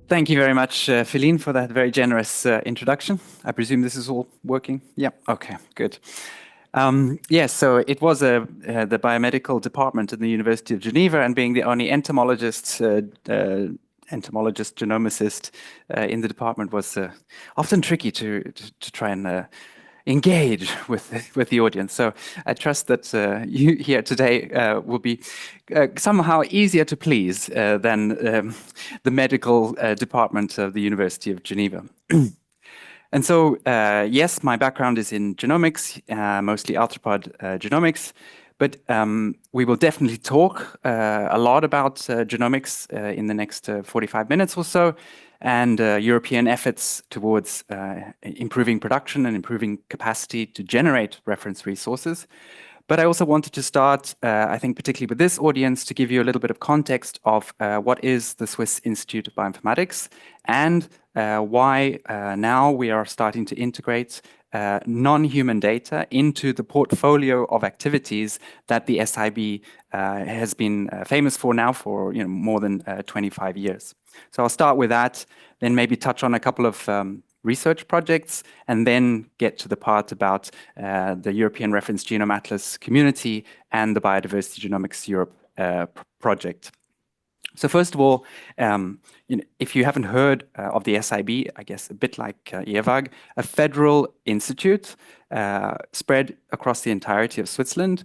Thank you very much, Feline, for that very generous introduction. I presume this is all working? Yeah, okay, good. Yes, so it was the biomedical department at the University of Geneva, and being the only entomologist genomicist in the department was often tricky to try and engage with the audience. So I trust that you here today will be somehow easier to please than the medical department of the University of Geneva. And so, yes, my background is in genomics, mostly arthropod genomics, but we will definitely talk a lot about genomics in the next 45 minutes or so, and European efforts towards improving production and improving capacity to generate reference resources. But I also wanted to start, I think, particularly with this audience, to give you a little bit of context of what is the Swiss Institute of Bioinformatics and why now we are starting to integrate non-human data into the portfolio of activities that the SIB has been famous for now for more than 25 years. So I'll start with that, then maybe touch on a couple of research projects, and then get to the part about the European Reference Genome Atlas community and the Biodiversity Genomics Europe project. So first of all, if you haven't heard of the SIB, I guess a bit like Eawag, a federal institute spread across the entirety of Switzerland,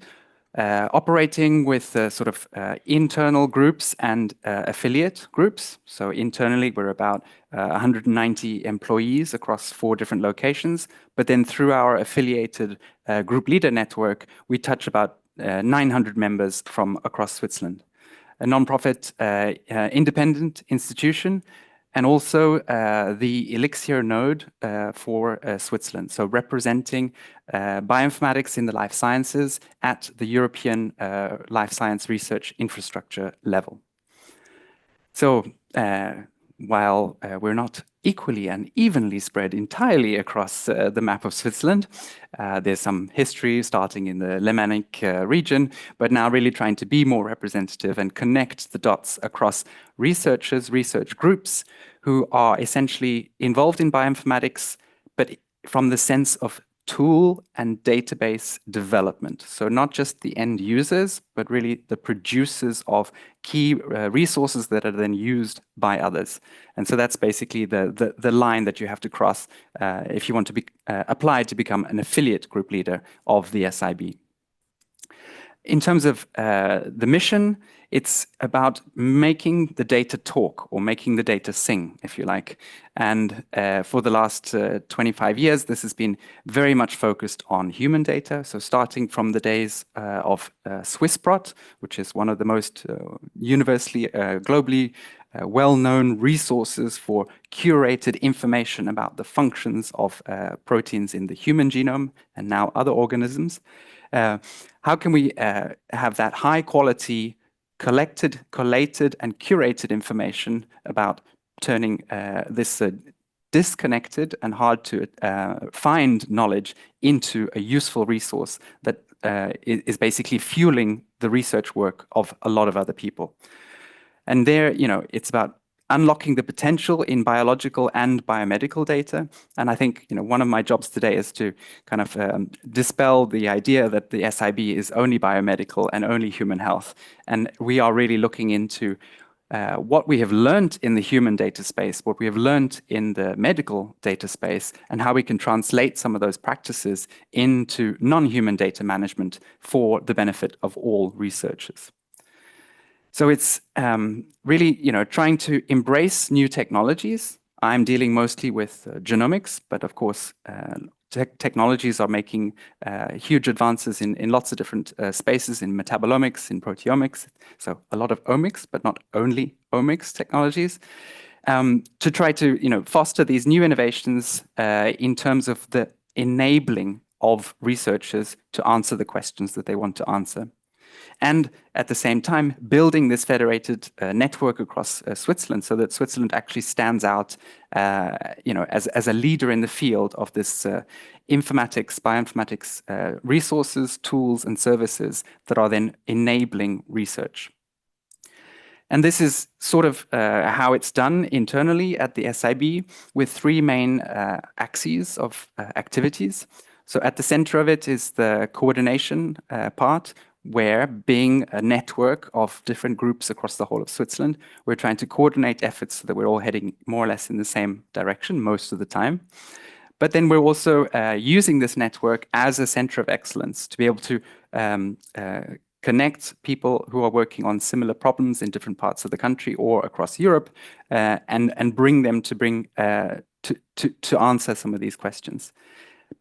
operating with sort of internal groups and affiliate groups. So internally, we're about 190 employees across 4 different locations. But then through our affiliated group leader network, we touch about 900 members from across Switzerland. A non-profit independent institution, and also the Elixir node for Switzerland, so representing bioinformatics in the life sciences at the European life science research infrastructure level. So while we're not equally and evenly spread entirely across the map of Switzerland, there's some history starting in the Lemanic region, but now really trying to be more representative and connect the dots across researchers, research groups who are essentially involved in bioinformatics, but from the sense of tool and database development. So not just the end users, but really the producers of key resources that are then used by others. And so that's basically the line that you have to cross if you want to be applied to become an affiliate group leader of the SIB. In terms of the mission, it's about making the data talk, or making the data sing, if you like. And for the last 25 years, this has been very much focused on human data. So starting from the days of Swissprot, which is one of the most universally, globally well-known resources for curated information about the functions of proteins in the human genome and now other organisms. How can we have that high quality, collected, collated, and curated information about turning this disconnected and hard to find knowledge into a useful resource that is basically fueling the research work of a lot of other people? And there, it's about unlocking the potential in biological and biomedical data. And I think one of my jobs today is to kind of dispel the idea that the SIB is only biomedical and only human health. And we are really looking into what we have learned in the human data space, what we have learned in the medical data space, and how we can translate some of those practices into non-human data management for the benefit of all researchers. So it's really, trying to embrace new technologies. I'm dealing mostly with genomics, but of course, technologies are making huge advances in lots of different spaces, in metabolomics, in proteomics. So a lot of omics, but not only omics technologies, to try to foster these new innovations in terms of the enabling of researchers to answer the questions that they want to answer. And at the same time, building this federated network across Switzerland, so that Switzerland actually stands out, as a leader in the field of this bioinformatics resources, tools, and services that are then enabling research. And this is sort of how it's done internally at the SIB with three main axes of activities. So at the center of it is the coordination part, where being a network of different groups across the whole of Switzerland, we're trying to coordinate efforts so that we're all heading more or less in the same direction most of the time. But then we're also using this network as a center of excellence to be able to connect people who are working on similar problems in different parts of the country or across Europe, and bring them to answer some of these questions.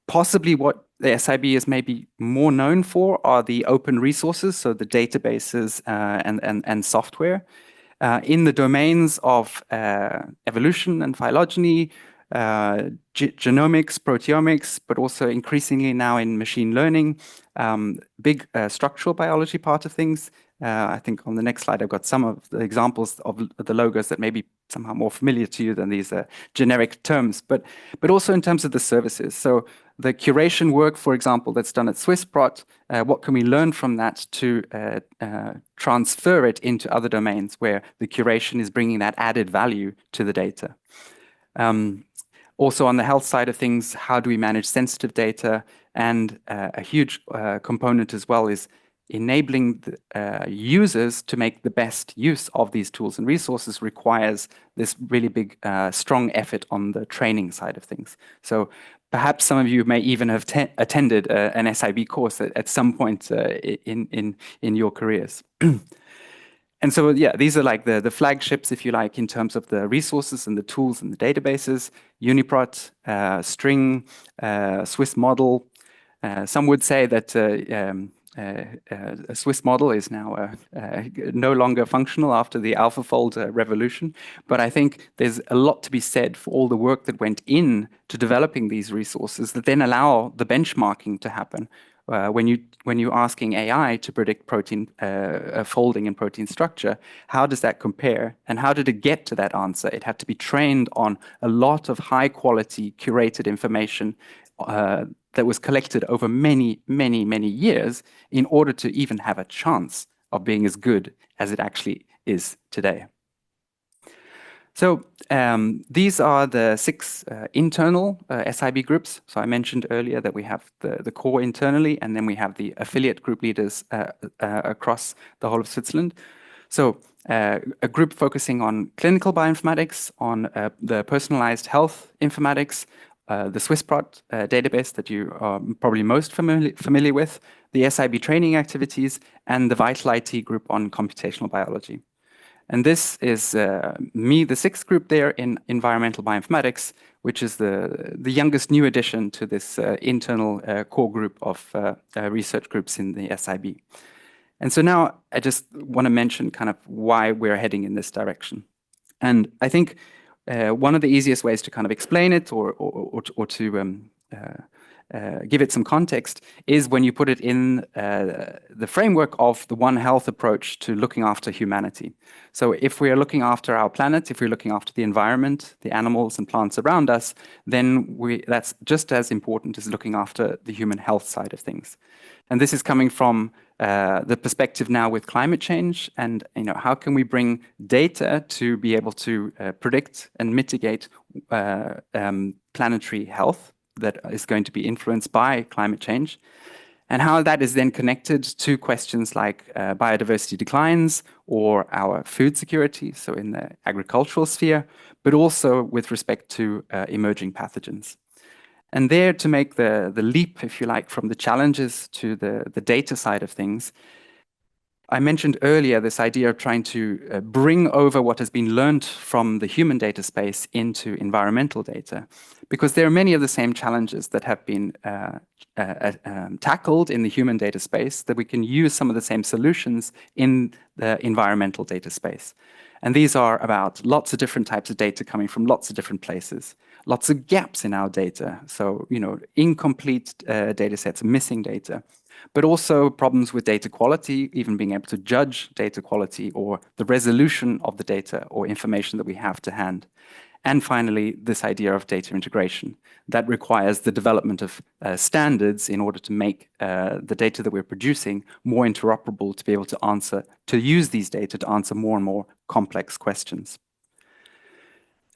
Possibly what the SIB is maybe more known for are the open resources, so the databases and software. In the domains of evolution and phylogeny, genomics, proteomics, but also increasingly now in machine learning, big structural biology part of things. I think on the next slide, I've got some of the examples of the logos that may be somehow more familiar to you than these generic terms, but also in terms of the services. So the curation work, for example, that's done at Swissprot, what can we learn from that to transfer it into other domains where the curation is bringing that added value to the data? Also on the health side of things, how do we manage sensitive data? And a huge component as well is enabling the, users to make the best use of these tools and resources requires this really big, strong effort on the training side of things. So perhaps some of you may even have attended an SIB course at some point in your careers. And so, yeah, these are like the flagships, if you like, in terms of the resources and the tools and the databases. Uniprot, String, Swiss model. Some would say that a Swiss model is now no longer functional after the AlphaFold revolution. But I think there's a lot to be said for all the work that went in to developing these resources that then allow the benchmarking to happen. When you're asking AI to predict protein folding and protein structure, how does that compare? And how did it get to that answer? It had to be trained on a lot of high quality curated information that was collected over many, many, many years in order to even have a chance of being as good as it actually is today. So these are the 6 internal SIB groups. So I mentioned earlier that we have the core internally, and then we have the affiliate group leaders across the whole of Switzerland. So a group focusing on clinical bioinformatics, on the personalized health informatics, the Swissprot database that you are probably most familiar with, the SIB training activities, and the Vital IT group on computational biology. And this is me, the 6th group there in environmental bioinformatics, which is the youngest new addition to this internal core group of research groups in the SIB. And so now I just want to mention kind of why we're heading in this direction. And I think one of the easiest ways to kind of explain it or to give it some context is when you put it in the framework of the One Health approach to looking after humanity. So if we are looking after our planet, if we're looking after the environment, the animals and plants around us, then that's just as important as looking after the human health side of things. And this is coming from the perspective now with climate change, and how can we bring data to be able to predict and mitigate planetary health that is going to be influenced by climate change, and how that is then connected to questions like biodiversity declines or our food security, so in the agricultural sphere, but also with respect to emerging pathogens. And there, to make the leap, if you like, from the challenges to the data side of things, I mentioned earlier this idea of trying to bring over what has been learned from the human data space into environmental data, because there are many of the same challenges that have been tackled in the human data space, that we can use some of the same solutions in the environmental data space. And these are about lots of different types of data coming from lots of different places, lots of gaps in our data. So, incomplete data sets, missing data, but also problems with data quality, even being able to judge data quality or the resolution of the data or information that we have to hand. And finally, this idea of data integration that requires the development of standards in order to make the data that we're producing more interoperable, to be able to use these data to answer more and more complex questions.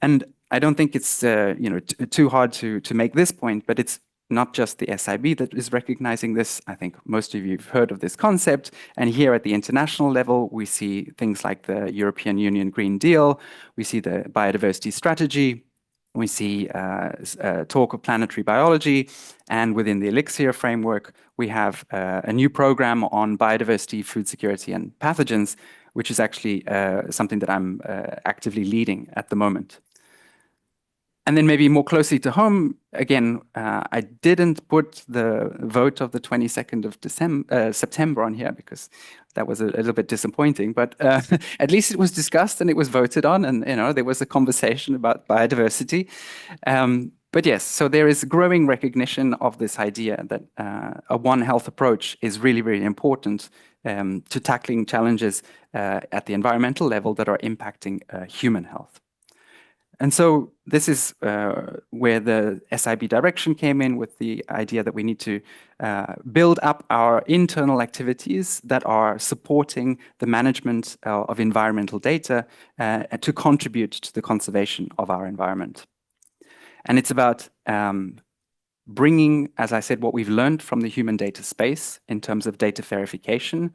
And I don't think it's too hard to make this point, but it's not just the SIB that is recognizing this. I think most of you have heard of this concept. And here at the international level, we see things like the European Union Green Deal, we see the biodiversity strategy, we see talk of planetary biology, and within the Elixir framework, we have a new program on biodiversity, food security, and pathogens, which is actually something that I'm actively leading at the moment. And then maybe more closely to home, again, I didn't put the vote of the 22nd of September on here because that was a little bit disappointing, but at least it was discussed and it was voted on, and there was a conversation about biodiversity. But yes, so there is growing recognition of this idea that a One Health approach is really, really important to tackling challenges at the environmental level that are impacting human health. And so this is where the SIB direction came in, with the idea that we need to build up our internal activities that are supporting the management of environmental data to contribute to the conservation of our environment. And it's about bringing, as I said, what we've learned from the human data space in terms of data verification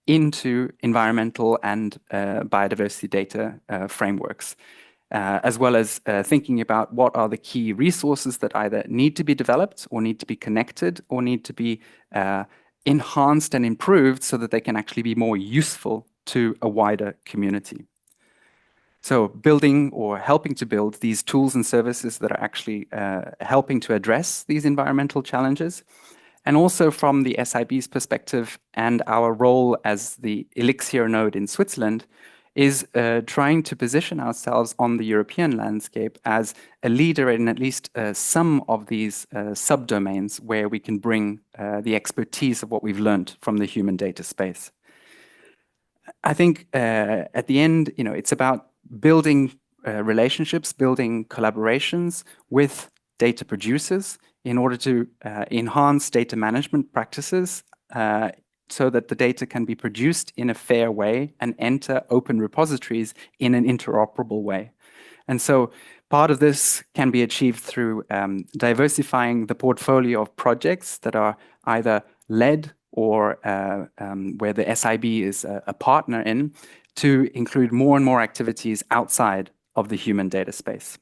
into environmental and biodiversity data frameworks. As well as thinking about what are the key resources that either need to be developed or need to be connected or need to be enhanced and improved so that they can actually be more useful to a wider community. So building or helping to build these tools and services that are actually helping to address these environmental challenges. And also from the SIB's perspective and our role as the Elixir node in Switzerland, is trying to position ourselves on the European landscape as a leader in at least some of these subdomains where we can bring the expertise of what we've learned from the human data space. I think at the end, it's about building relationships, building collaborations with data producers in order to enhance data management practices so that the data can be produced in a fair way and enter open repositories in an interoperable way. And so part of this can be achieved through diversifying the portfolio of projects that are either led or where the SIB is a partner in, to include more and more activities outside of the human data space.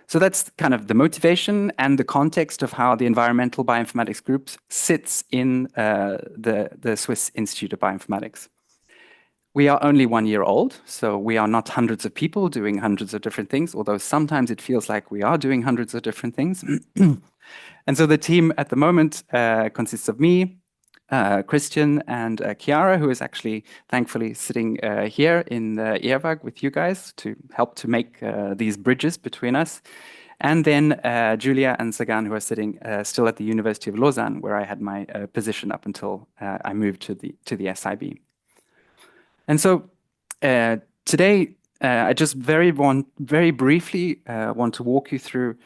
So that's kind of the motivation and the context of how the Environmental Bioinformatics Group sits in the Swiss Institute of Bioinformatics. We are only 1 year old, so we are not hundreds of people doing hundreds of different things, although sometimes it feels like we are doing hundreds of different things. And so the team at the moment consists of me, Christian, and Chiara, who is actually thankfully sitting here in Eawag with you guys to help to make these bridges between us. And then Julia and Sagan, who are sitting still at the University of Lausanne, where I had my position up until I moved to the SIB. And so today, I just very briefly want to walk you through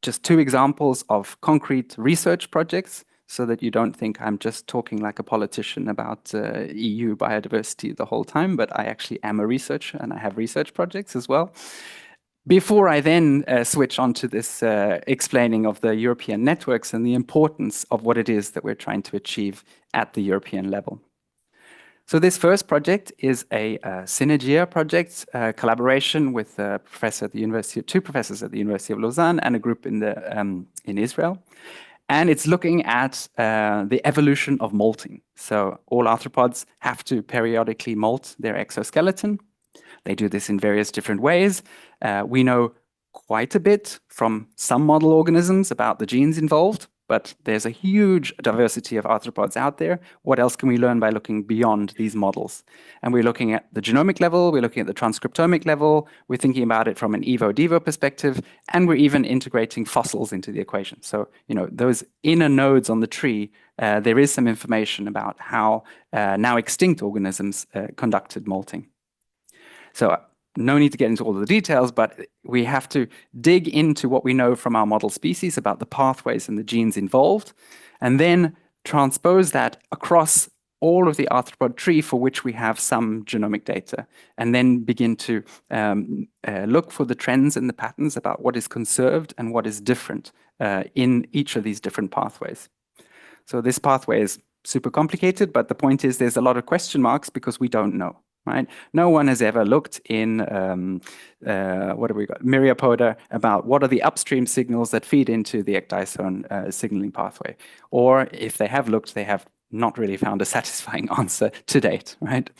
just 2 examples of concrete research projects, so that you don't think I'm just talking like a politician about EU biodiversity the whole time, but I actually am a researcher and I have research projects as well. Before I then switch on to this explaining of the European networks and the importance of what it is that we're trying to achieve at the European level. So this first project is a Synergia project, collaboration with two professors at the University of Lausanne and a group in Israel. And it's looking at the evolution of molting. So all arthropods have to periodically molt their exoskeleton. They do this in various different ways. We know quite a bit from some model organisms about the genes involved, but there's a huge diversity of arthropods out there. What else can we learn by looking beyond these models? And we're looking at the genomic level, we're looking at the transcriptomic level, we're thinking about it from an evo-devo perspective, and we're even integrating fossils into the equation. So, those inner nodes on the tree, there is some information about how now extinct organisms conducted molting. So no need to get into all of the details, but we have to dig into what we know from our model species about the pathways and the genes involved, and then transpose that across all of the arthropod tree for which we have some genomic data, and then begin to look for the trends and the patterns about what is conserved and what is different in each of these different pathways. So this pathway is super complicated, but the point is there's a lot of question marks because we don't know. Right? No one has ever looked in what have we got? Myriapoda about what are the upstream signals that feed into the ecdysone signaling pathway. Or if they have looked, they have not really found a satisfying answer to date, right?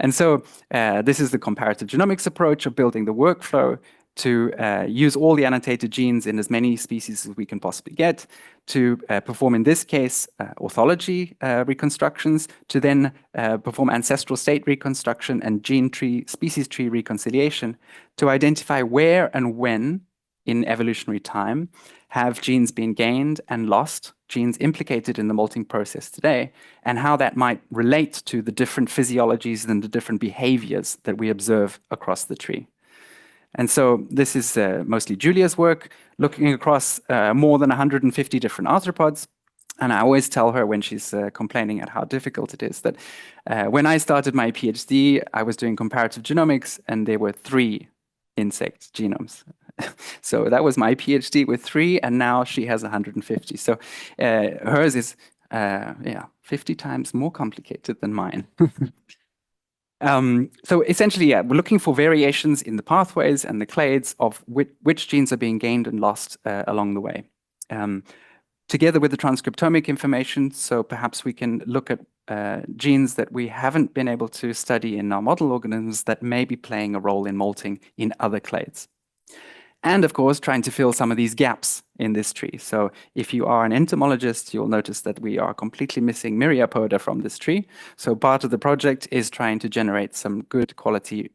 And so this is the comparative genomics approach of building the workflow to use all the annotated genes in as many species as we can possibly get, to perform, in this case, orthology reconstructions, to then perform ancestral state reconstruction and gene tree, species tree reconciliation, to identify where and when in evolutionary time have genes been gained and lost, genes implicated in the molting process today, and how that might relate to the different physiologies and the different behaviors that we observe across the tree. And so this is mostly Julia's work, looking across more than 150 different arthropods. And I always tell her when she's complaining at how difficult it is that when I started my PhD, I was doing comparative genomics, and there were 3 insect genomes. So that was my PhD with 3, and now she has 150. So hers is 50 times more complicated than mine. So essentially, yeah, we're looking for variations in the pathways and the clades of which genes are being gained and lost along the way. Together with the transcriptomic information, so perhaps we can look at genes that we haven't been able to study in our model organisms that may be playing a role in molting in other clades. And of course, trying to fill some of these gaps in this tree. So if you are an entomologist, you'll notice that we are completely missing Myriapoda from this tree. So part of the project is trying to generate some good quality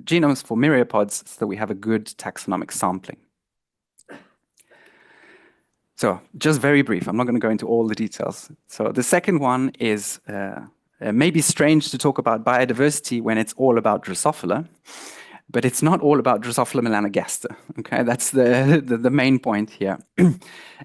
genomes for myriapods so that we have a good taxonomic sampling. So just very brief, I'm not going to go into all the details. So the second one is maybe strange to talk about biodiversity when it's all about Drosophila. But it's not all about Drosophila melanogaster. Okay, that's the main point here.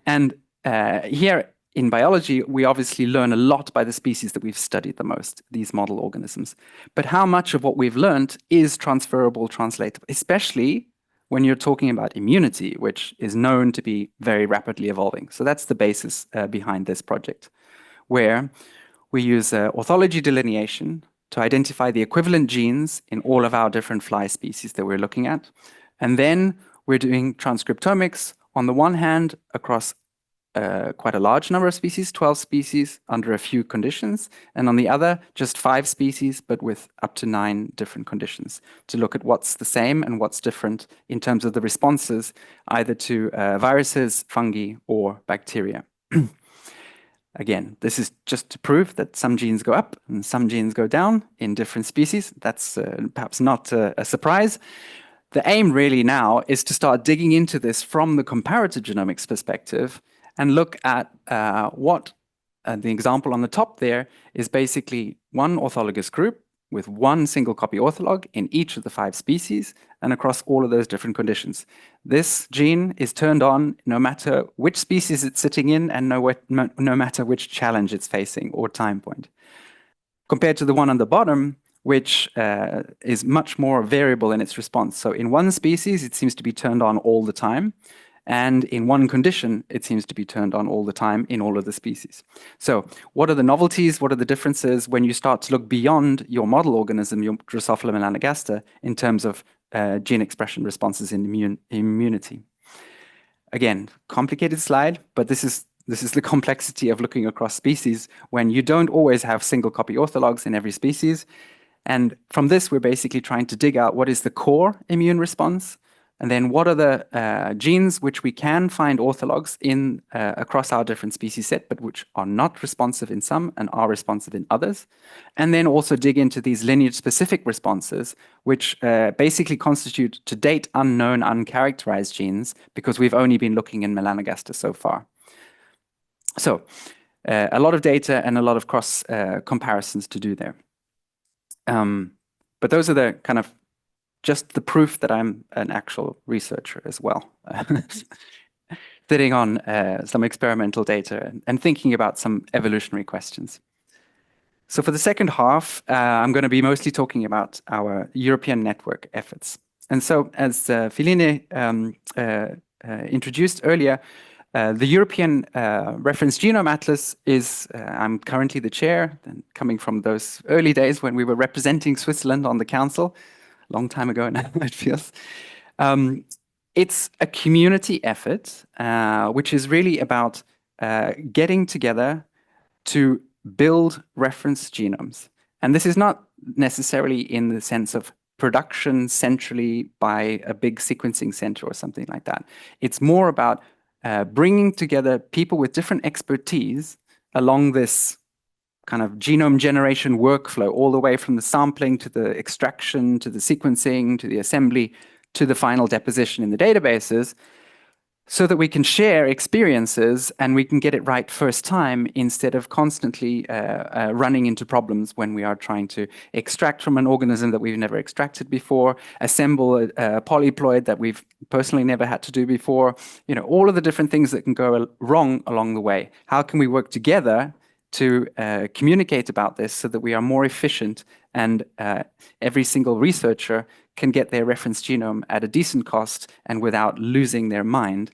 And here in biology, we obviously learn a lot by the species that we've studied the most, these model organisms. But how much of what we've learned is transferable, translatable, especially when you're talking about immunity, which is known to be very rapidly evolving. So that's the basis behind this project, where we use orthology delineation to identify the equivalent genes in all of our different fly species that we're looking at. And then we're doing transcriptomics on the one hand across quite a large number of species, 12 species under a few conditions, and on the other, just 5 species, but with up to 9 different conditions to look at what's the same and what's different in terms of the responses, either to viruses, fungi, or bacteria. Again, this is just to prove that some genes go up and some genes go down in different species. That's perhaps not a surprise. The aim really now is to start digging into this from the comparative genomics perspective and look at what the example on the top there is basically one orthologous group with one single copy ortholog in each of the 5 species and across all of those different conditions. This gene is turned on no matter which species it's sitting in and no matter which challenge it's facing or time point. Compared to the one on the bottom, which is much more variable in its response. So in one species, it seems to be turned on all the time. And in one condition, it seems to be turned on all the time in all of the species. So what are the novelties? What are the differences when you start to look beyond your model organism, your Drosophila melanogaster, in terms of gene expression responses in immunity? Again, complicated slide, but this is the complexity of looking across species when you don't always have single copy orthologs in every species. And from this, we're basically trying to dig out what is the core immune response, and then what are the genes which we can find orthologs in across our different species set, but which are not responsive in some and are responsive in others. And then also dig into these lineage-specific responses, which basically constitute to date unknown, uncharacterized genes, because we've only been looking in melanogaster so far. So a lot of data and a lot of cross comparisons to do there. But those are the kind of just the proof that I'm an actual researcher as well. Sitting on some experimental data and thinking about some evolutionary questions. So for the second half, I'm going to be mostly talking about our European network efforts. And so as Philine introduced earlier, the European Reference Genome Atlas is, I'm currently the chair, and coming from those early days when we were representing Switzerland on the council, a long time ago now, it feels. It's a community effort, which is really about getting together to build reference genomes. And this is not necessarily in the sense of production centrally by a big sequencing center or something like that. It's more about bringing together people with different expertise along this kind of genome generation workflow, all the way from the sampling to the extraction, to the sequencing, to the assembly, to the final deposition in the databases, so that we can share experiences and we can get it right first time instead of constantly running into problems when we are trying to extract from an organism that we've never extracted before, assemble a polyploid that we've personally never had to do before, all of the different things that can go wrong along the way. How can we work together to communicate about this so that we are more efficient and every single researcher can get their reference genome at a decent cost and without losing their mind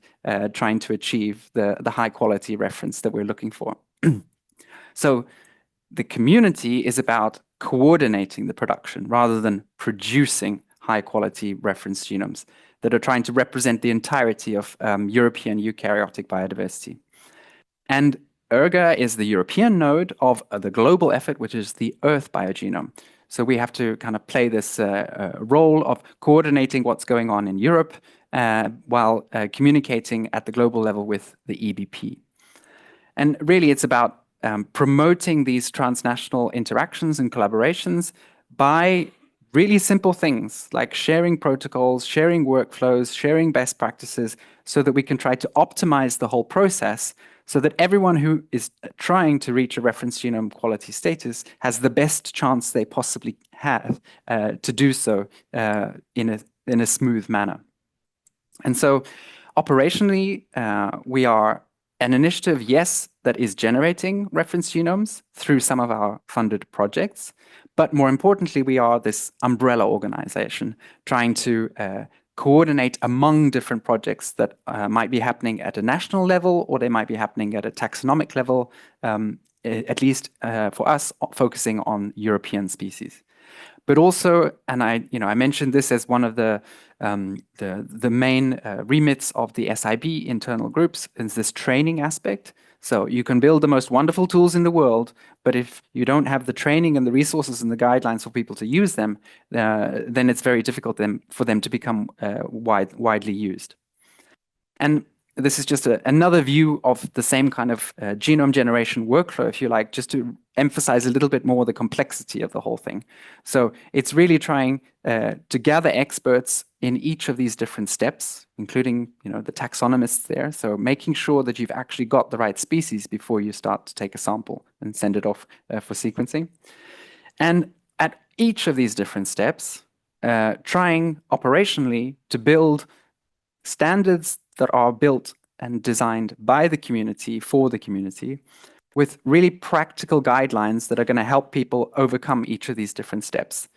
trying to achieve the high quality reference that we're looking for. So the community is about coordinating the production rather than producing high quality reference genomes that are trying to represent the entirety of European eukaryotic biodiversity. And ERGA is the European node of the global effort, which is the Earth biogenome. So we have to kind of play this role of coordinating what's going on in Europe while communicating at the global level with the EBP. And really, it's about promoting these transnational interactions and collaborations by really simple things like sharing protocols, sharing workflows, sharing best practices, so that we can try to optimize the whole process so that everyone who is trying to reach a reference genome quality status has the best chance they possibly have to do so in a smooth manner. And so operationally, we are an initiative, yes, that is generating reference genomes through some of our funded projects. But more importantly, we are this umbrella organization trying to coordinate among different projects that might be happening at a national level, or they might be happening at a taxonomic level, at least for us, focusing on European species. But also, and I mentioned this as one of the main remits of the SIB internal groups, is this training aspect. So you can build the most wonderful tools in the world, but if you don't have the training and the resources and the guidelines for people to use them, then it's very difficult for them to become widely used. And this is just another view of the same kind of genome generation workflow, if you like, just to emphasize a little bit more the complexity of the whole thing. So it's really trying to gather experts in each of these different steps, including the taxonomists there. So making sure that you've actually got the right species before you start to take a sample and send it off for sequencing. And at each of these different steps, trying operationally to build standards that are built and designed by the community for the community, with really practical guidelines that are going to help people overcome each of these different steps.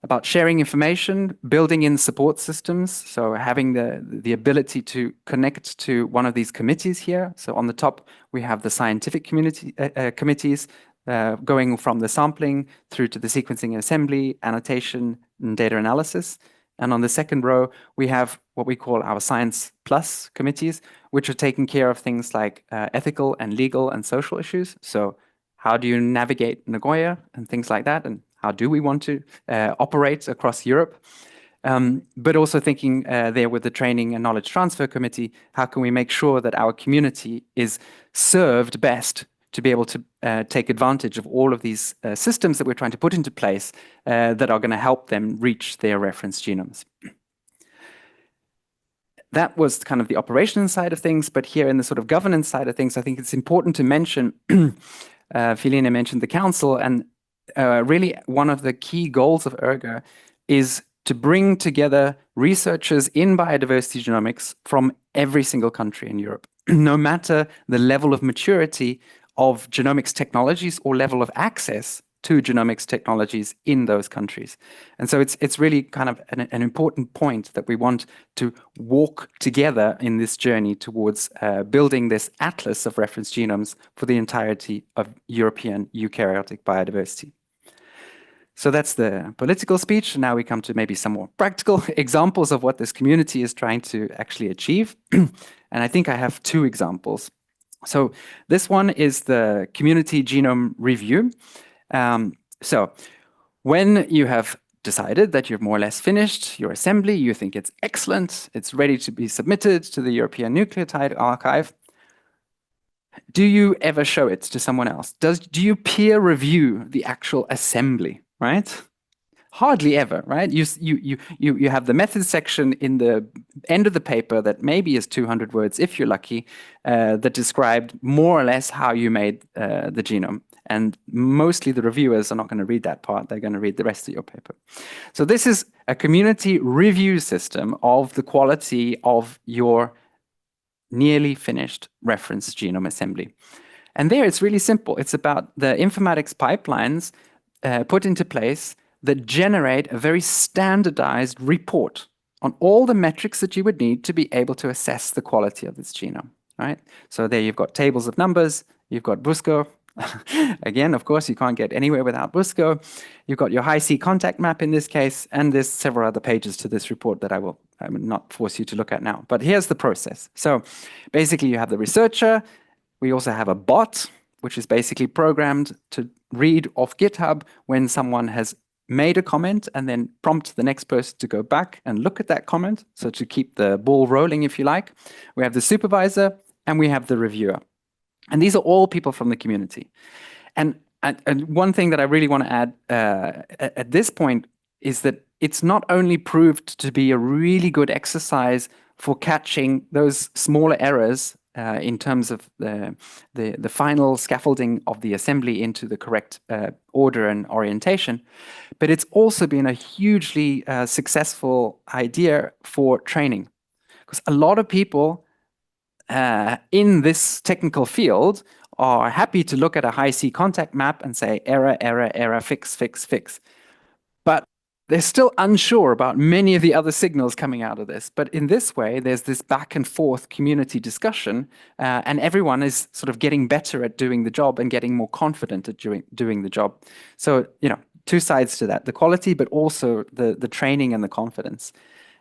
About sharing information, building in support systems, so having the ability to connect to one of these committees here. So on the top, we have the scientific committees going from the sampling through to the sequencing and assembly, annotation, and data analysis. And on the second row, we have what we call our Science Plus committees, which are taking care of things like ethical and legal and social issues. So how do you navigate Nagoya and things like that? And how do we want to operate across Europe? But also thinking there with the Training and Knowledge Transfer Committee, how can we make sure that our community is served best to be able to take advantage of all of these systems that we're trying to put into place that are going to help them reach their reference genomes. That was kind of the operation side of things, but here in the sort of governance side of things, I think it's important to mention, Philine mentioned the council, and really one of the key goals of ERGA is to bring together researchers in biodiversity genomics from every single country in Europe, no matter the level of maturity of genomics technologies or level of access to genomics technologies in those countries. And so it's really kind of an important point that we want to walk together in this journey towards building this atlas of reference genomes for the entirety of European eukaryotic biodiversity. So that's the political speech. Now we come to maybe some more practical examples of what this community is trying to actually achieve. And I think I have two examples. So this one is the community genome review. So when you have decided that you've more or less finished your assembly, you think it's excellent, it's ready to be submitted to the European Nucleotide Archive, do you ever show it to someone else? Do you peer review the actual assembly, right? Hardly ever, right? You have the methods section in the end of the paper that maybe is 200 words, if you're lucky, that described more or less how you made the genome. And mostly the reviewers are not going to read that part. They're going to read the rest of your paper. So this is a community review system of the quality of your nearly finished reference genome assembly. And there it's really simple. It's about the informatics pipelines put into place that generate a very standardized report on all the metrics that you would need to be able to assess the quality of this genome, right? So there you've got tables of numbers, you've got Busco. Again, of course, you can't get anywhere without Busco. You've got your Hi-C contact map in this case, and there's several other pages to this report that I will not force you to look at now. But here's the process. So basically, you have the researcher. We also have a bot, which is basically programmed to read off GitHub when someone has made a comment and then prompt the next person to go back and look at that comment. So to keep the ball rolling, if you like. We have the supervisor and we have the reviewer. And these are all people from the community. And one thing that I really want to add at this point is that it's not only proved to be a really good exercise for catching those smaller errors in terms of the final scaffolding of the assembly into the correct order and orientation, but it's also been a hugely successful idea for training. Because a lot of people in this technical field are happy to look at a Hi-C contact map and say error, error, error, fix, fix, fix. But they're still unsure about many of the other signals coming out of this. But in this way, there's this back and forth community discussion, and everyone is sort of getting better at doing the job and getting more confident at doing the job. So, two sides to that, the quality, but also the training and the confidence.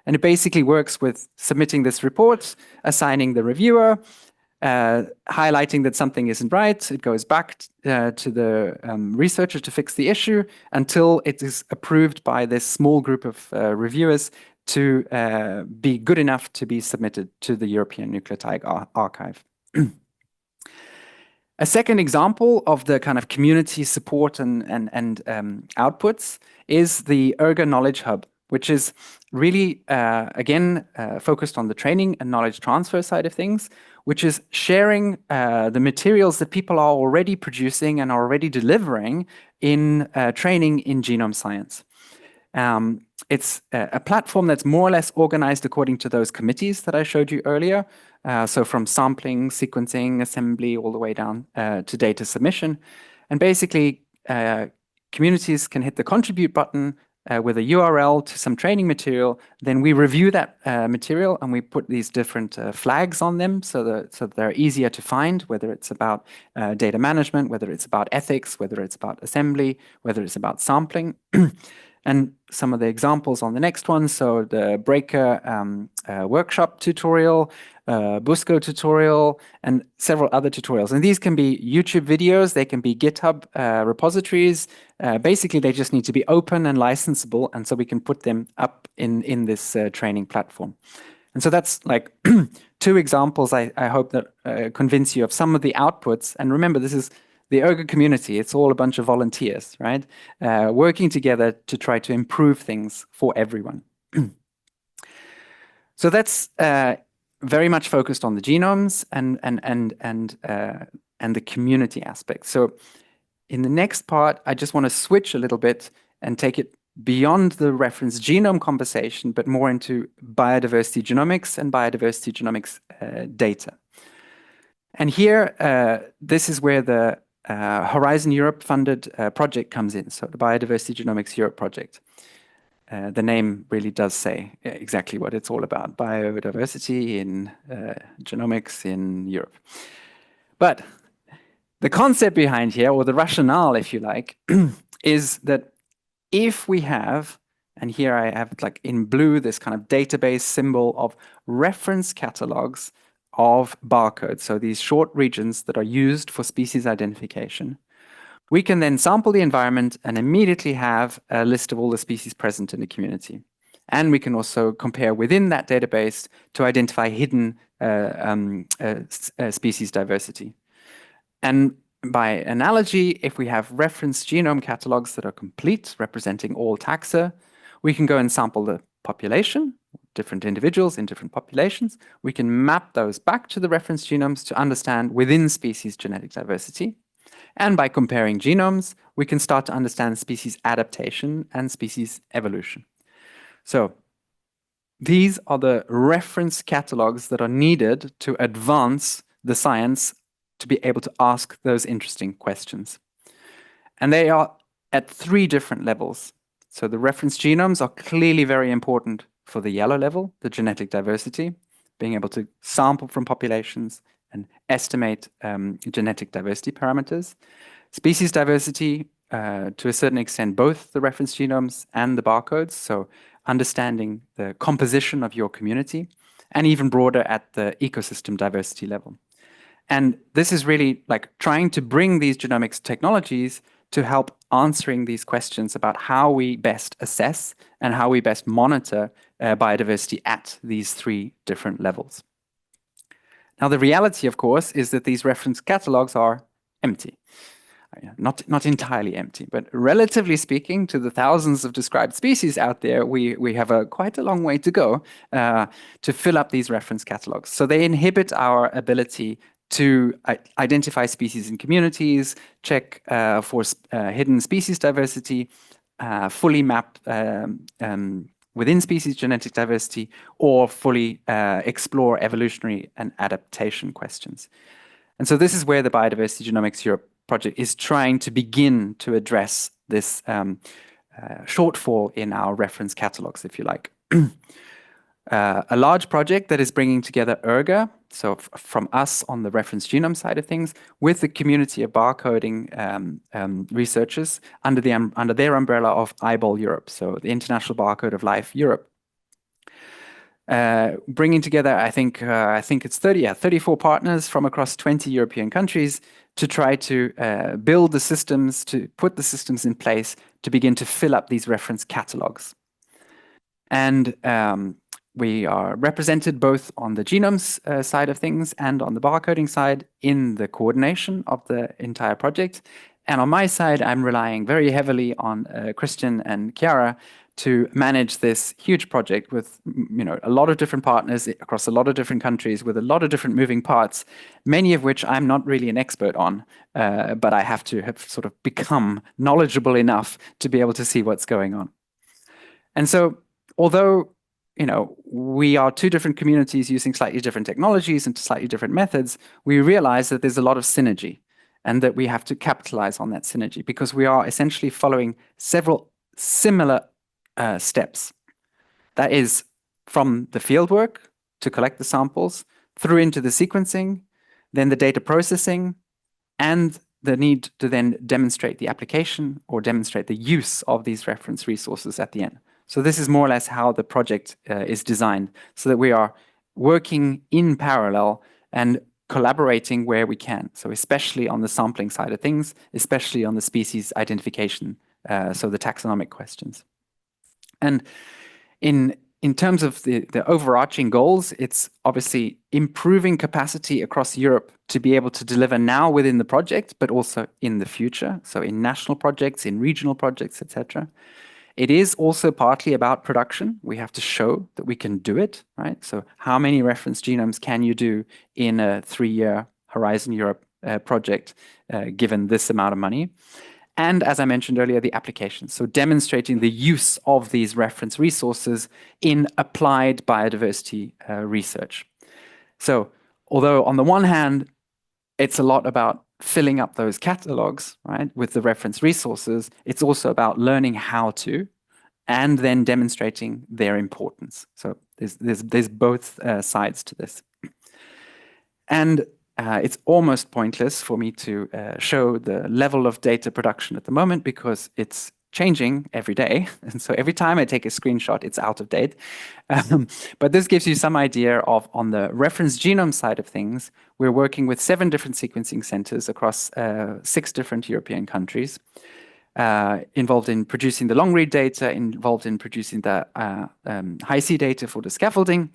And it basically works with submitting this report, assigning the reviewer, highlighting that something isn't right. It goes back to the researcher to fix the issue until it is approved by this small group of reviewers to be good enough to be submitted to the European Nucleotide Archive. A second example of the kind of community support and outputs is the ERGA Knowledge Hub, which is really, again, focused on the training and knowledge transfer side of things, which is sharing the materials that people are already producing and are already delivering in training in genome science. It's a platform that's more or less organized according to those committees that I showed you earlier. So from sampling, sequencing, assembly, all the way down to data submission. And basically, communities can hit the contribute button with a URL to some training material. Then we review that material and we put these different flags on them so that they're easier to find, whether it's about data management, whether it's about ethics, whether it's about assembly, whether it's about sampling. And some of the examples on the next one, so the Breaker workshop tutorial, Busco tutorial, and several other tutorials. And these can be YouTube videos, they can be GitHub repositories. Basically, they just need to be open and licensable, and so we can put them up in this training platform. And so that's like two examples I hope that convince you of some of the outputs. And remember, this is the ERGA community. It's all a bunch of volunteers, right? Working together to try to improve things for everyone. So that's very much focused on the genomes and the community aspect. So in the next part, I just want to switch a little bit and take it beyond the reference genome conversation, but more into biodiversity genomics and biodiversity genomics data. And here, this is where the Horizon Europe funded project comes in, so the Biodiversity Genomics Europe project. The name really does say exactly what it's all about, biodiversity in genomics in Europe. But the concept behind here, or the rationale, if you like, is that if we have, and here I have like in blue, this kind of database symbol of reference catalogs of barcodes, so these short regions that are used for species identification, we can then sample the environment and immediately have a list of all the species present in the community. And we can also compare within that database to identify hidden species diversity. And by analogy, if we have reference genome catalogs that are complete, representing all taxa, we can go and sample the population, different individuals in different populations. We can map those back to the reference genomes to understand within species genetic diversity. And by comparing genomes, we can start to understand species adaptation and species evolution. So these are the reference catalogs that are needed to advance the science to be able to ask those interesting questions. And they are at 3 different levels. So the reference genomes are clearly very important for the yellow level, the genetic diversity, being able to sample from populations and estimate genetic diversity parameters. Species diversity, to a certain extent, both the reference genomes and the barcodes, so understanding the composition of your community, and even broader at the ecosystem diversity level. And this is really like trying to bring these genomics technologies to help answering these questions about how we best assess and how we best monitor biodiversity at these 3 different levels. Now, the reality, of course, is that these reference catalogs are empty. Not entirely empty, but relatively speaking to the thousands of described species out there, we have quite a long way to go to fill up these reference catalogs. So they inhibit our ability to identify species in communities, check for hidden species diversity, fully map within species genetic diversity, or fully explore evolutionary and adaptation questions. And so this is where the Biodiversity Genomics Europe project is trying to begin to address this shortfall in our reference catalogs, if you like. A large project that is bringing together ERGA, so from us on the reference genome side of things, with the community of barcoding researchers under their umbrella of IBOL Europe, so the International Barcode of Life Europe. Bringing together, I think it's 34 partners from across 20 European countries to try to build the systems, to put the systems in place to begin to fill up these reference catalogs. And we are represented both on the genomes side of things and on the barcoding side in the coordination of the entire project. And on my side, I'm relying very heavily on Christian and Chiara to manage this huge project with a lot of different partners across a lot of different countries with a lot of different moving parts, many of which I'm not really an expert on, but I have to have sort of become knowledgeable enough to be able to see what's going on. And so, although we are 2 different communities using slightly different technologies and slightly different methods, we realize that there's a lot of synergy and that we have to capitalize on that synergy because we are essentially following several similar steps. That is from the fieldwork to collect the samples, through into the sequencing, then the data processing, and the need to then demonstrate the application or demonstrate the use of these reference resources at the end. So this is more or less how the project is designed, so that we are working in parallel and collaborating where we can. So especially on the sampling side of things, especially on the species identification, so the taxonomic questions. And in terms of the overarching goals, it's obviously improving capacity across Europe to be able to deliver now within the project, but also in the future. So in national projects, in regional projects, etc. It is also partly about production. We have to show that we can do it, right? So how many reference genomes can you do in a 3-year Horizon Europe project, given this amount of money? and as I mentioned earlier, the applications. So demonstrating the use of these reference resources in applied biodiversity research. So although on the one hand, it's a lot about filling up those catalogs, right, with the reference resources, it's also about learning how to, and then demonstrating their importance. So there's both sides to this. And it's almost pointless for me to show the level of data production at the moment because it's changing every day. And so every time I take a screenshot, it's out of date. But this gives you some idea of, on the reference genome side of things, we're working with 7 different sequencing centers across 6 different European countries. Involved in producing the long read data, involved in producing the high-C data for the scaffolding,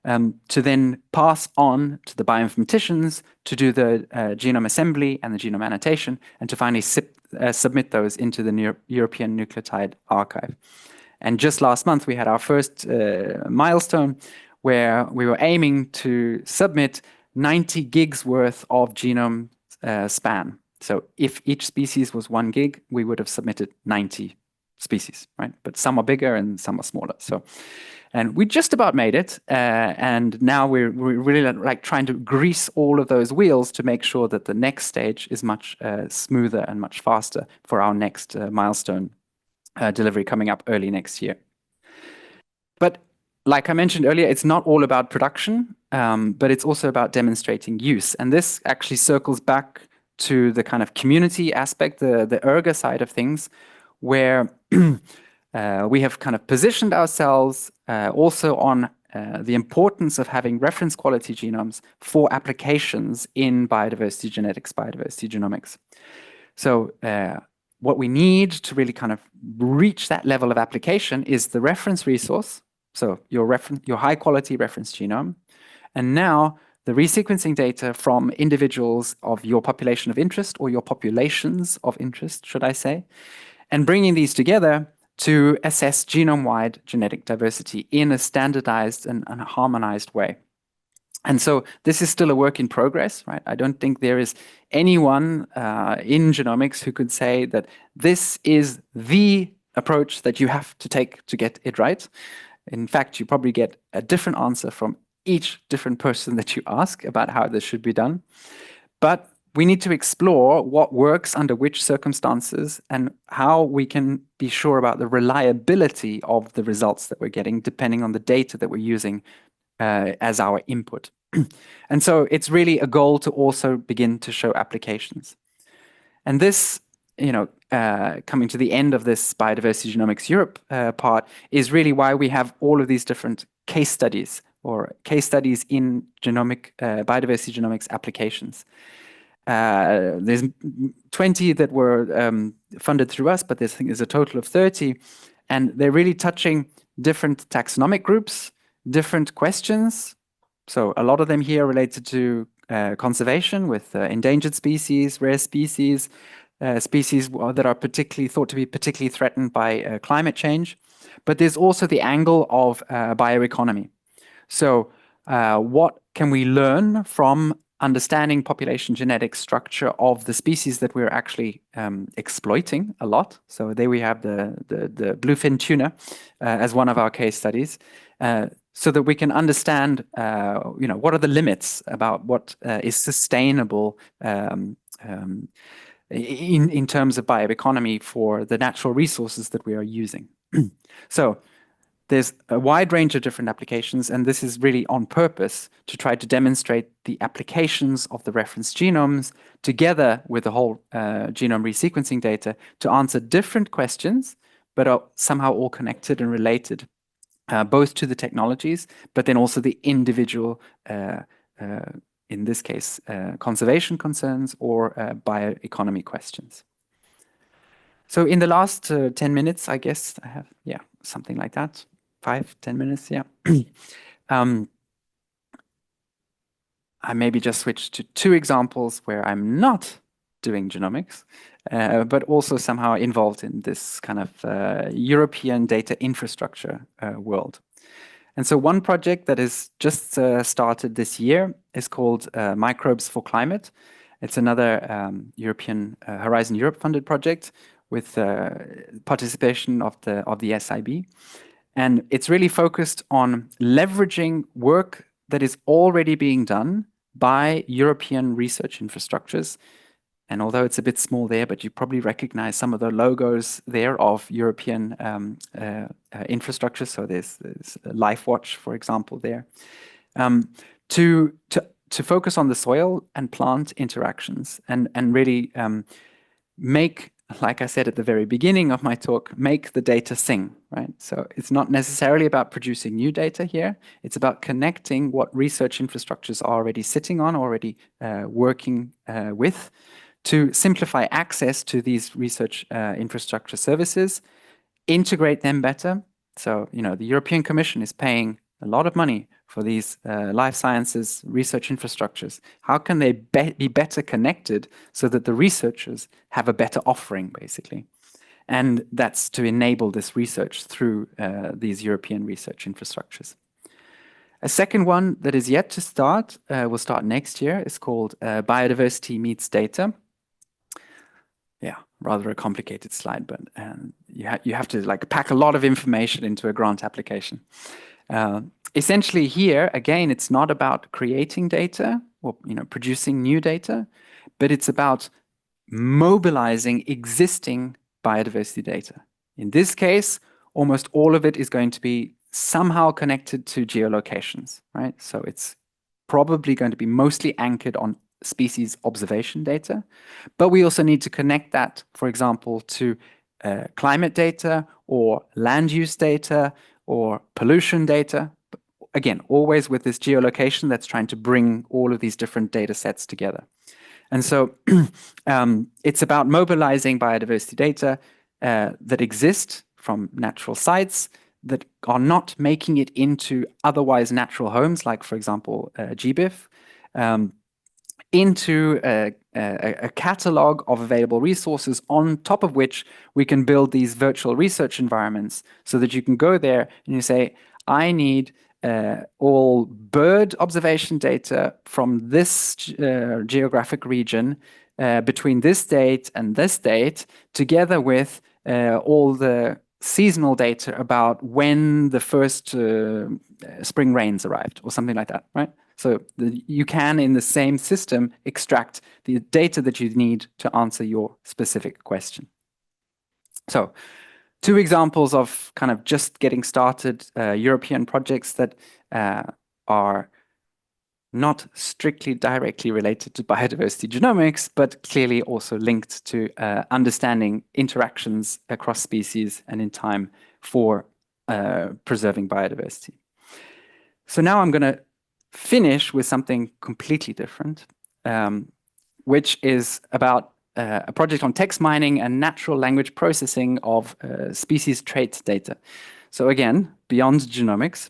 to then pass on to the bioinformaticians to do the genome assembly and the genome annotation, and to finally submit those into the European Nucleotide Archive. And just last month, we had our first milestone where we were aiming to submit 90 gigs worth of genome span. So if each species was 1 gig, we would have submitted 90 species, right? But some are bigger and some are smaller. So, and we just about made it. And now we're really like trying to grease all of those wheels to make sure that the next stage is much smoother and much faster for our next milestone delivery coming up early next year. But like I mentioned earlier, it's not all about production, but it's also about demonstrating use. And this actually circles back to the kind of community aspect, the erga side of things, where we have kind of positioned ourselves also on the importance of having reference quality genomes for applications in biodiversity genetics, biodiversity genomics. So what we need to really kind of reach that level of application is the reference resource, so your high quality reference genome, and now the resequencing data from individuals of your population of interest, or your populations of interest, should I say, and bringing these together to assess genome-wide genetic diversity in a standardized and a harmonized way. And so this is still a work in progress, right? I don't think there is anyone in genomics who could say that this is the approach that you have to take to get it right. In fact, you probably get a different answer from each different person that you ask about how this should be done. But we need to explore what works under which circumstances and how we can be sure about the reliability of the results that we're getting, depending on the data that we're using as our input. And so it's really a goal to also begin to show applications. And this, coming to the end of this Biodiversity Genomics Europe part, is really why we have all of these different case studies, or case studies in biodiversity genomics applications. There's 20 that were funded through us, but there's a total of 30. And they're really touching different taxonomic groups, different questions. So a lot of them here related to conservation with endangered species, rare species, species that are thought to be particularly threatened by climate change. But there's also the angle of bioeconomy. So what can we learn from understanding population genetic structure of the species that we're actually exploiting a lot? So there we have the bluefin tuna as one of our case studies, so that we can understand, what are the limits about what is sustainable in terms of bioeconomy for the natural resources that we are using. So there's a wide range of different applications, and this is really on purpose to try to demonstrate the applications of the reference genomes together with the whole genome resequencing data to answer different questions, but are somehow all connected and related, both to the technologies, but then also the individual, in this case, conservation concerns or bioeconomy questions. So in the last 10 minutes, I guess I have, something like that. 5-10 minutes, yeah. I maybe just switch to 2 examples where I'm not doing genomics, but also somehow involved in this kind of European data infrastructure world. And so one project that is just started this year is called Microbes for Climate. It's another European Horizon Europe funded project with participation of the SIB. And it's really focused on leveraging work that is already being done by European research infrastructures. And although it's a bit small there, but you probably recognize some of the logos there of European infrastructure. So there's LifeWatch, for example, there. To focus on the soil and plant interactions and really make, like I said at the very beginning of my talk, make the data sing, right? So it's not necessarily about producing new data here. It's about connecting what research infrastructures are already sitting on, already working with, to simplify access to these research infrastructure services, integrate them better. So, the European Commission is paying a lot of money for these life sciences research infrastructures. How can they be better connected so that the researchers have a better offering, basically? And that's to enable this research through these European research infrastructures. A second one that is yet to start, will start next year, is called Biodiversity Meets Data. Yeah, rather a complicated slide, but you have to pack a lot of information into a grant application. Essentially here, again, it's not about creating data or producing new data, but it's about mobilizing existing biodiversity data. In this case, almost all of it is going to be somehow connected to geolocations, right? So it's probably going to be mostly anchored on species observation data, but we also need to connect that, for example, to climate data or land use data or pollution data. Again, always with this geolocation that's trying to bring all of these different data sets together. And so it's about mobilizing biodiversity data that exist from natural sites that are not making it into otherwise natural homes, like, for example, GBIF, into a catalog of available resources on top of which we can build these virtual research environments so that you can go there and you say, I need all bird observation data from this geographic region between this date and this date, together with all the seasonal data about when the first spring rains arrived or something like that, right? So you can, in the same system, extract the data that you need to answer your specific question. So 2 examples of kind of just getting started European projects that are not strictly directly related to biodiversity genomics, but clearly also linked to understanding interactions across species and in time for preserving biodiversity. So now I'm going to finish with something completely different, which is about a project on text mining and natural language processing of species trait data. So again, beyond genomics,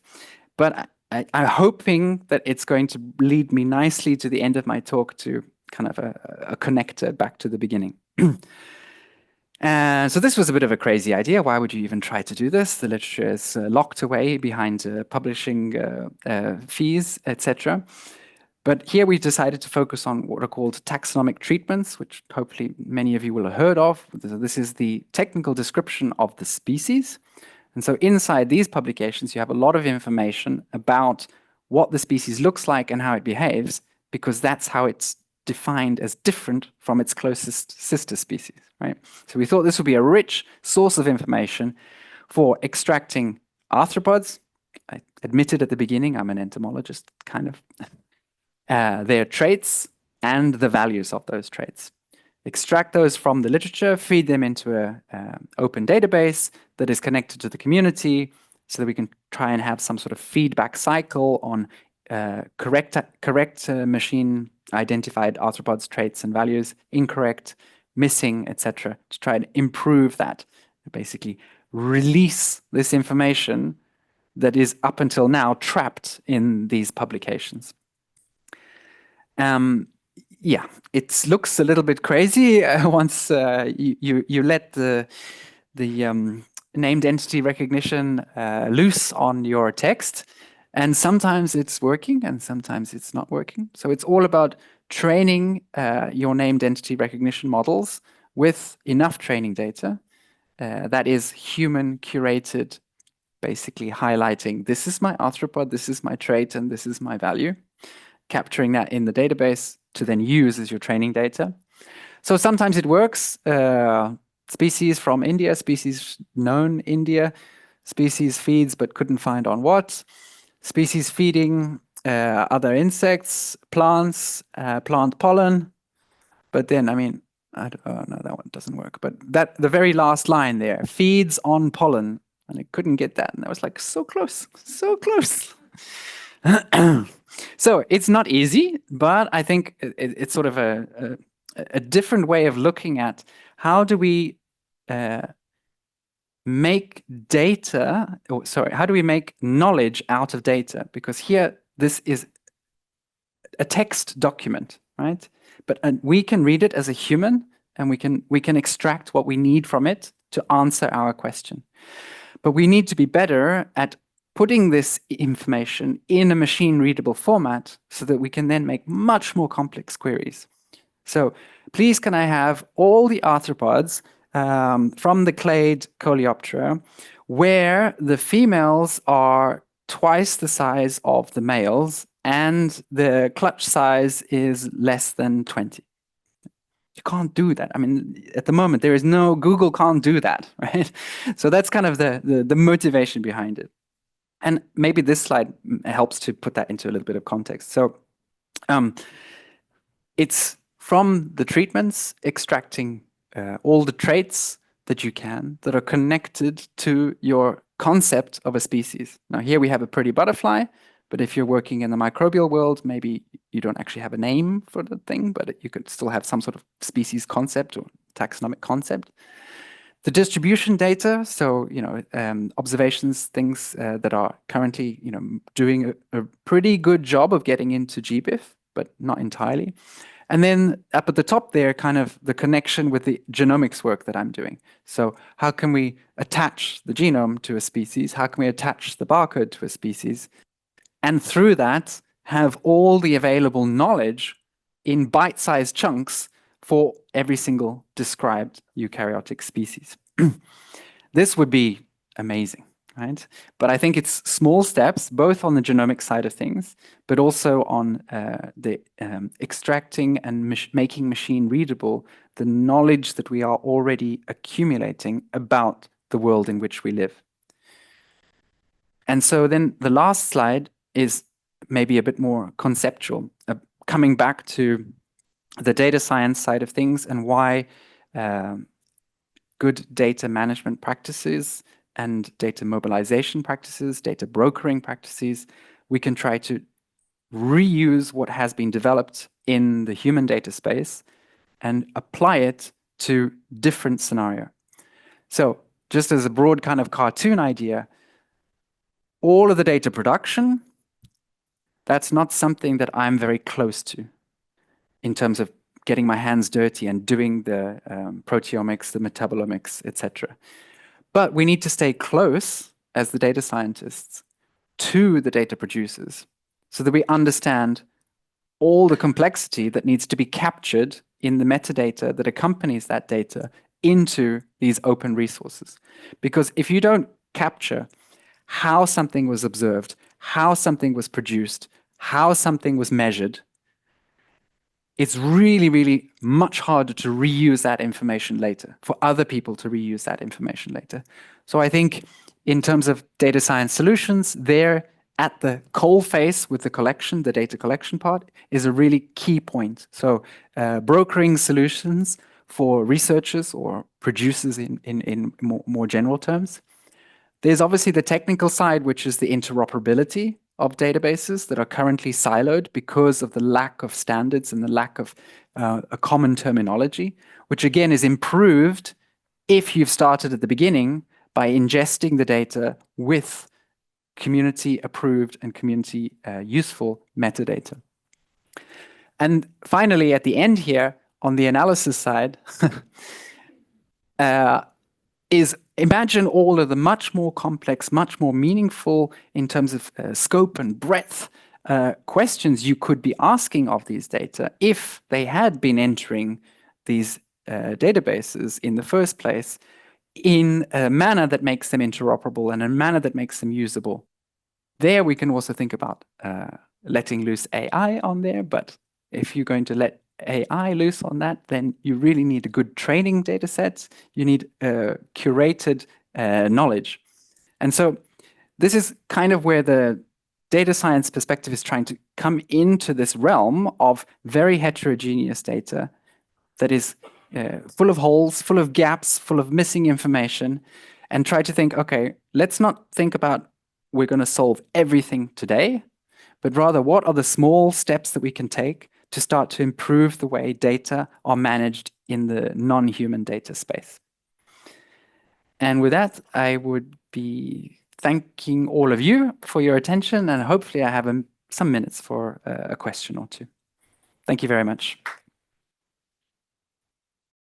but I'm hoping that it's going to lead me nicely to the end of my talk to kind of a connector back to the beginning. So this was a bit of a crazy idea. Why would you even try to do this? The literature is locked away behind publishing fees, etc. But here we decided to focus on what are called taxonomic treatments, which hopefully many of you will have heard of. This is the technical description of the species. And so inside these publications, you have a lot of information about what the species looks like and how it behaves, because that's how it's defined as different from its closest sister species, right? So we thought this would be a rich source of information for extracting arthropods. I admitted at the beginning, I'm an entomologist, kind of. Their traits and the values of those traits. Extract those from the literature, feed them into an open database that is connected to the community so that we can try and have some sort of feedback cycle on correct machine identified arthropods, traits and values, incorrect, missing, etc., to try and improve that, basically release this information that is up until now trapped in these publications. Yeah, it looks a little bit crazy once you let the named entity recognition loose on your text, and sometimes it's working and sometimes it's not working. So it's all about training your named entity recognition models with enough training data that is human curated, basically highlighting this is my arthropod, this is my trait, and this is my value, capturing that in the database to then use as your training data. So sometimes it works. Species from India, species known India, species feeds but couldn't find on what, species feeding other insects, plants, plant pollen. But then, I mean, oh no, that one doesn't work. But that the very last line there, feeds on pollen, and it couldn't get that. And I was like, so close, so close. So it's not easy, but I think it's sort of a different way of looking at how do we make data, or sorry, how do we make knowledge out of data? Because here, this is a text document, right? But we can read it as a human, and we can extract what we need from it to answer our question. But we need to be better at putting this information in a machine-readable format so that we can then make much more complex queries. So please, can I have all the arthropods from the clade Coleoptera where the females are twice the size of the males and the clutch size is less than 20? You can't do that. I mean, at the moment, there is no, Google can't do that, right? So that's kind of the motivation behind it. And maybe this slide helps to put that into a little bit of context. So it's from the treatments, extracting all the traits that you can that are connected to your concept of a species. Now, here we have a pretty butterfly, but if you're working in the microbial world, maybe you don't actually have a name for the thing, but you could still have some sort of species concept or taxonomic concept. The distribution data, so observations, things that are currently doing a pretty good job of getting into GBIF, but not entirely. And then up at the top there, kind of the connection with the genomics work that I'm doing. So how can we attach the genome to a species? How can we attach the barcode to a species? And through that, have all the available knowledge in bite-sized chunks for every single described eukaryotic species. This would be amazing, right? But I think it's small steps, both on the genomic side of things, but also on the extracting and making machine readable the knowledge that we are already accumulating about the world in which we live. And so then the last slide is maybe a bit more conceptual, coming back to the data science side of things and why good data management practices and data mobilization practices, data brokering practices, we can try to reuse what has been developed in the human data space and apply it to different scenarios. So just as a broad kind of cartoon idea, all of the data production, that's not something that I'm very close to in terms of getting my hands dirty and doing the proteomics, the metabolomics, etc. But we need to stay close as the data scientists to the data producers so that we understand all the complexity that needs to be captured in the metadata that accompanies that data into these open resources. Because if you don't capture how something was observed, how something was produced, how something was measured, it's really, really much harder to reuse that information later, for other people to reuse that information later. So I think in terms of data science solutions, they're at the coal face with the collection, the data collection part, is a really key point. So brokering solutions for researchers or producers in more general terms. There's obviously the technical side, which is the interoperability of databases that are currently siloed because of the lack of standards and the lack of a common terminology, which again is improved if you've started at the beginning by ingesting the data with community approved and community useful metadata. And finally, at the end here, on the analysis side, is imagine all of the much more complex, much more meaningful in terms of scope and breadth questions you could be asking of these data if they had been entering these databases in the first place in a manner that makes them interoperable and a manner that makes them usable. There we can also think about letting loose AI on there, but if you're going to let AI loose on that, then you really need a good training data sets. You need curated knowledge. And so this is kind of where the data science perspective is trying to come into this realm of very heterogeneous data that is full of holes, full of gaps, full of missing information, and try to think, okay, let's not think about we're going to solve everything today, but rather what are the small steps that we can take to start to improve the way data are managed in the non-human data space. And with that, I would be thanking all of you for your attention, and hopefully I have some minutes for a question or two. Thank you very much.